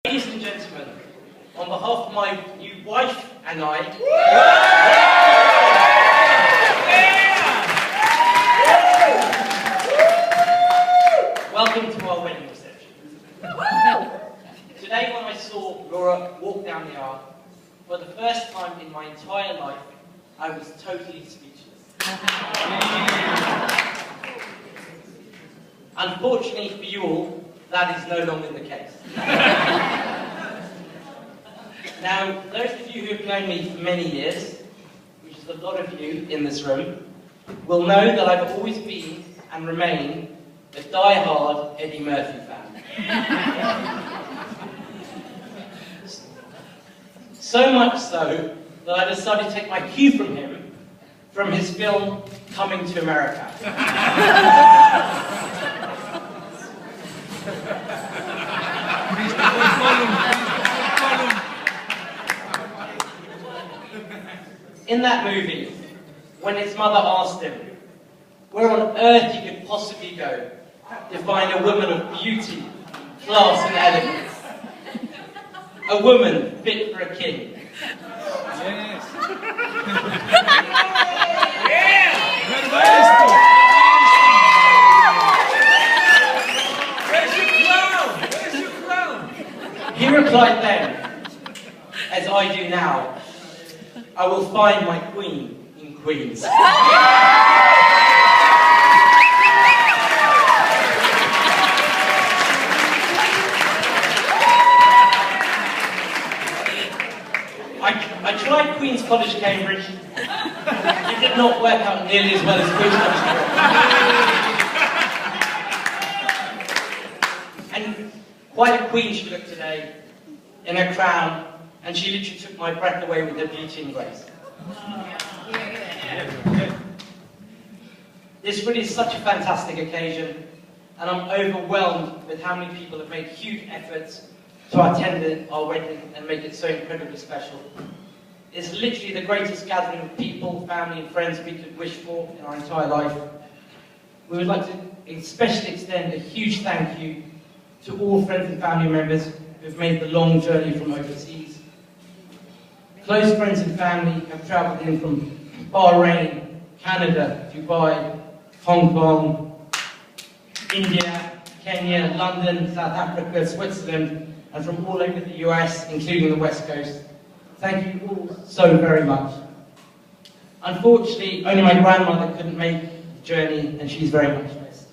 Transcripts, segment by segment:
Ladies and gentlemen, on behalf of my new wife and I, welcome to our wedding reception. Today when I saw Laura walk down the aisle, for the first time in my entire life, I was totally speechless. Unfortunately for you all, that is no longer the case. Now, those of you who have known me for many years, which is a lot of you in this room, will know that I've always been and remain a die-hard Eddie Murphy fan. So much so that I decided to take my cue from him, from his film Coming to America. In that movie, when his mother asked him where on earth he could possibly go to find a woman of beauty, class and elegance, a woman fit for a king. Yes. Yeah. Where's your crown? He replied then, as I do now, I will find my queen in Queens. I tried Queen's College, Cambridge. It did not work out nearly as well as Queen's College. And quite a queen she looked today, in her crown, and she literally took my breath away with her beauty and grace. This really is such a fantastic occasion, and I'm overwhelmed with how many people have made huge efforts to attend our wedding and make it so incredibly special. It's literally the greatest gathering of people, family and friends we could wish for in our entire life. We would like to especially extend a huge thank you to all friends and family members who've made the long journey from overseas. Close friends and family have travelled in from Bahrain, Canada, Dubai, Hong Kong, India, Kenya, London, South Africa, Switzerland, and from all over the US, including the West Coast. Thank you all so very much. Unfortunately, only my grandmother couldn't make the journey, and she's very much missed.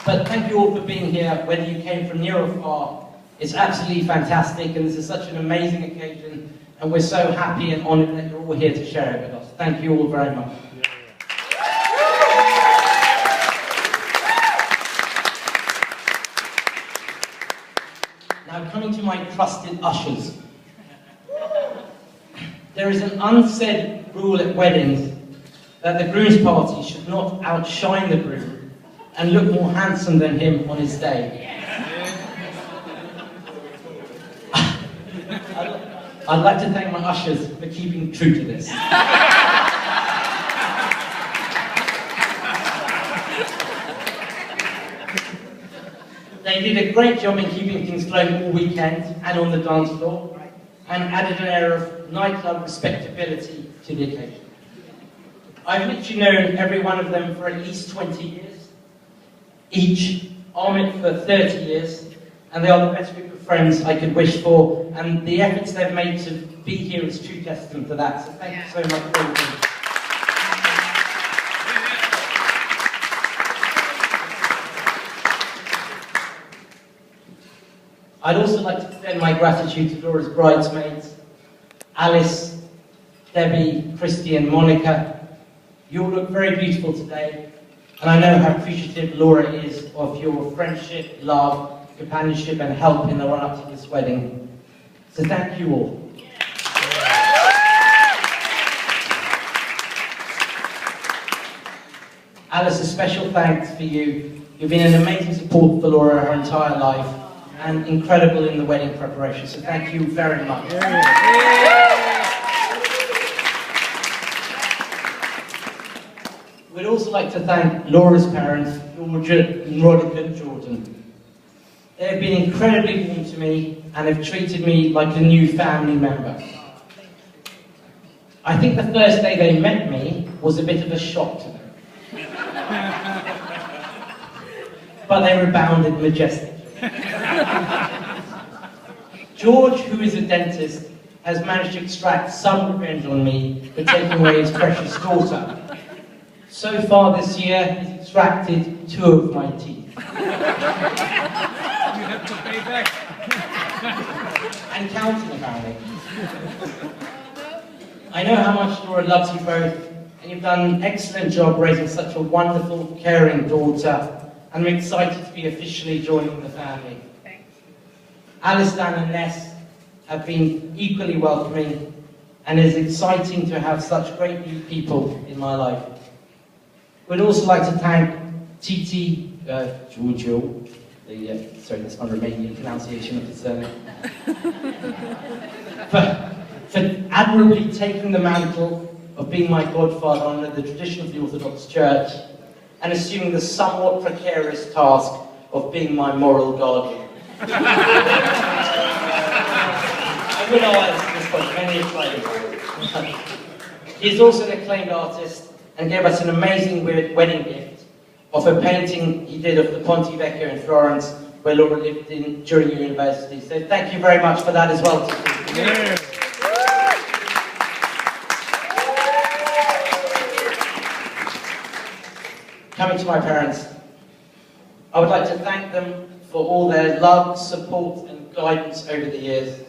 But thank you all for being here, whether you came from near or far. It's absolutely fantastic, and this is such an amazing occasion, and we're so happy and honoured that you're all here to share it with us. Thank you all very much. Now, coming to my trusted ushers. There is an unsaid rule at weddings that the groom's party should not outshine the groom and look more handsome than him on his day. I'd like to thank my ushers for keeping true to this. They did a great job in keeping things flowing all weekend and on the dance floor, and added an air of nightclub respectability to the occasion. I've literally known every one of them for at least 20 years, each, Ahmed for 30 years, and they are the best group of friends I could wish for, and the efforts they've made to be here is true testament to that, so thank you so much for everything. I'd also like to extend my gratitude to Laura's bridesmaids, Alice, Debbie, Christy and Monica. You all look very beautiful today, and I know how appreciative Laura is of your friendship, love, companionship and help in the run-up to this wedding. So thank you all. Alice, a special thanks for you. You've been an amazing support for Laura her entire life, and incredible in the wedding preparation, so thank you very much. We'd also like to thank Laura's parents, Georgia and Rodica Jordan. They have been incredibly warm to me and have treated me like a new family member. I think the first day they met me was a bit of a shock to them. But they rebounded majestically. George, who is a dentist, has managed to extract some revenge on me for taking away his precious daughter. So far this year, he's extracted 2 of my teeth. You have to pay back. And counting, apparently. I know how much Laura loves you both, and you've done an excellent job raising such a wonderful, caring daughter, and I'm excited to be officially joining the family. Alistair and Ness have been equally welcoming, and it is exciting to have such great new people in my life. We'd also like to thank Titi Giorgio, sorry, that's my Romanian pronunciation of his surname, for admirably taking the mantle of being my godfather under the tradition of the Orthodox Church and assuming the somewhat precarious task of being my moral guardian. I will not answer this question, many acclaimed. He is also an acclaimed artist and gave us an amazing wedding gift of a painting he did of the Ponte Vecchio in Florence, where Laura lived during university. So thank you very much for that as well. Yeah. Coming to my parents, I would like to thank them for all their love, support and guidance over the years.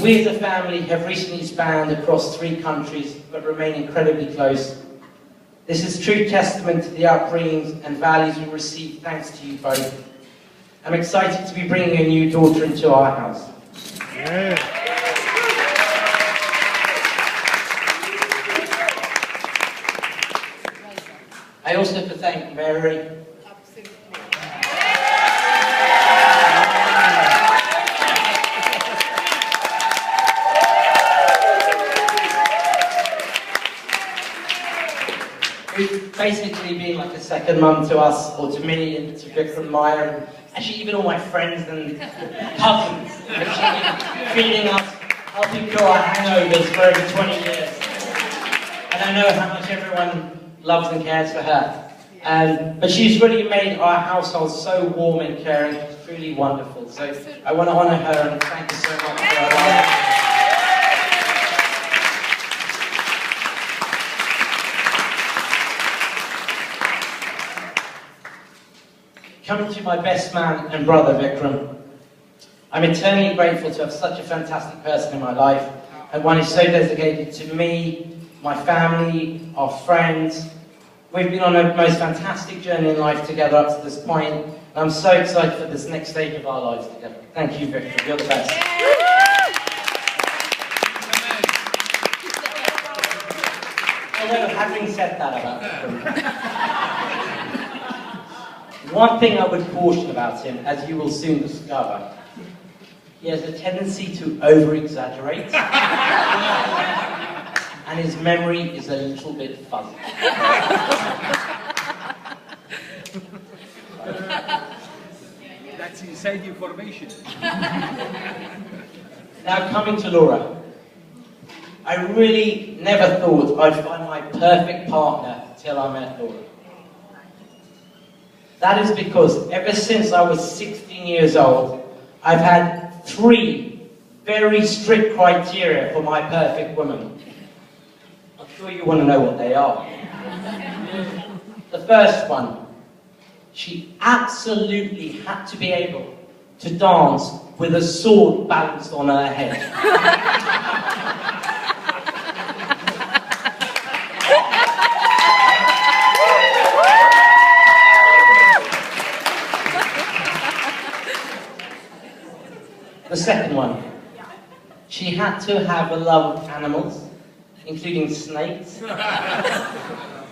We as a family have recently spanned across 3 countries, but remain incredibly close. This is true testament to the upbringings and values we receive thanks to you both. I'm excited to be bringing a new daughter into our house. Yeah. I also have to thank Mary. Who's basically been like a second mum to us, or to me, and to Vikram Maya, and actually even all my friends and cousins. Actually feeding us, helping cure our hangovers for over 20 years. And I know how much everyone loves and cares for her. But she's really made our household so warm and caring. It's truly wonderful. So I want to honour her and thank you so much for her life. Coming to my best man and brother, Vikram. I'm eternally grateful to have such a fantastic person in my life, and one who's so dedicated to me, my family, our friends. We've been on a most fantastic journey in life together up to this point, and I'm so excited for this next stage of our lives together. Thank you, Vikram. You're the best. Although, having said that about Vikram, one thing I would caution about him, as you will soon discover, he has a tendency to over-exaggerate, and his memory is a little bit fuzzy. That's inside information. Now coming to Laura. I really never thought I'd find my perfect partner till I met Laura. That is because ever since I was 16 years old, I've had 3 very strict criteria for my perfect woman. I'm sure you want to know what they are. The first one, she absolutely had to be able to dance with a sword balanced on her head. The second one, she had to have a love of animals, including snakes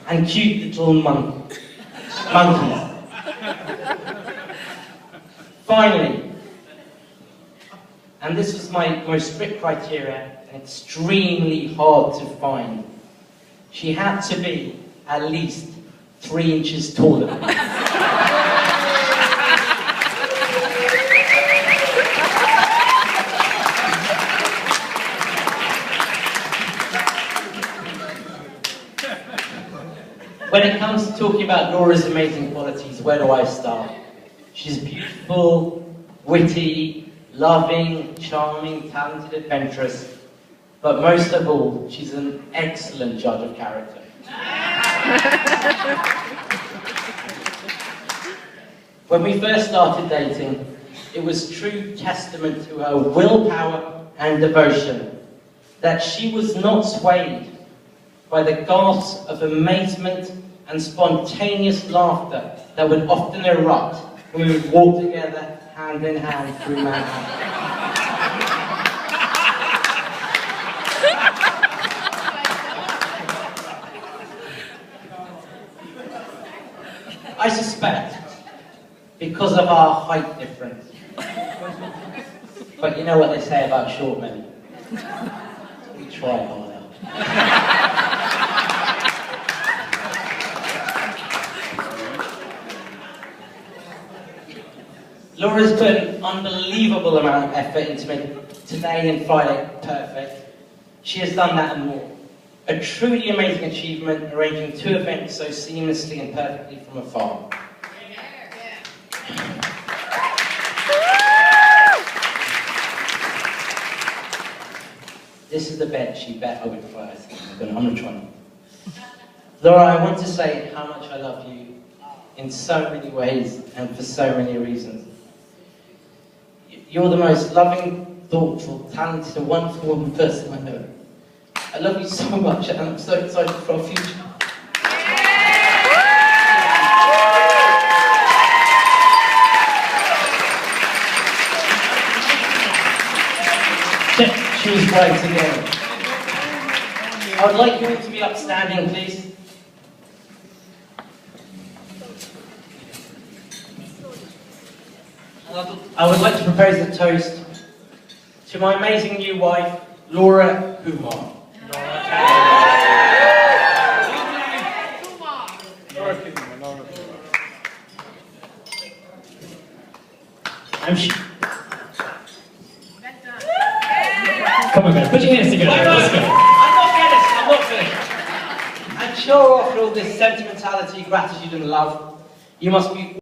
and cute little monkeys. Finally, and this was my most strict criteria and extremely hard to find, she had to be at least 3 inches taller. When it comes to talking about Laura's amazing qualities, where do I start? She's beautiful, witty, loving, charming, talented, adventurous, but most of all, she's an excellent judge of character. When we first started dating, it was true testament to her willpower and devotion that she was not swayed by the gasps of amazement and spontaneous laughter that would often erupt when we would walk together hand in hand through Manhattan. I suspect because of our height difference. But you know what they say about short men? We try harder. Laura's put an unbelievable amount of effort into making today and Friday perfect. She has done that and more. A truly amazing achievement, arranging 2 events so seamlessly and perfectly from afar. This is the bet she bet I would fly. I'm not trying. Laura, I want to say how much I love you in so many ways and for so many reasons. You're the most loving, thoughtful, talented, and wonderful woman person I know. I love you so much and I'm so excited for our future. She was right again. I would like you all to be upstanding, please. I would like to propose a toast to my amazing new wife, Laura Kumar. Come on guys, put your hands together. Let's go. I'm not finished. I'm sure after all this sentimentality, gratitude and love, you must be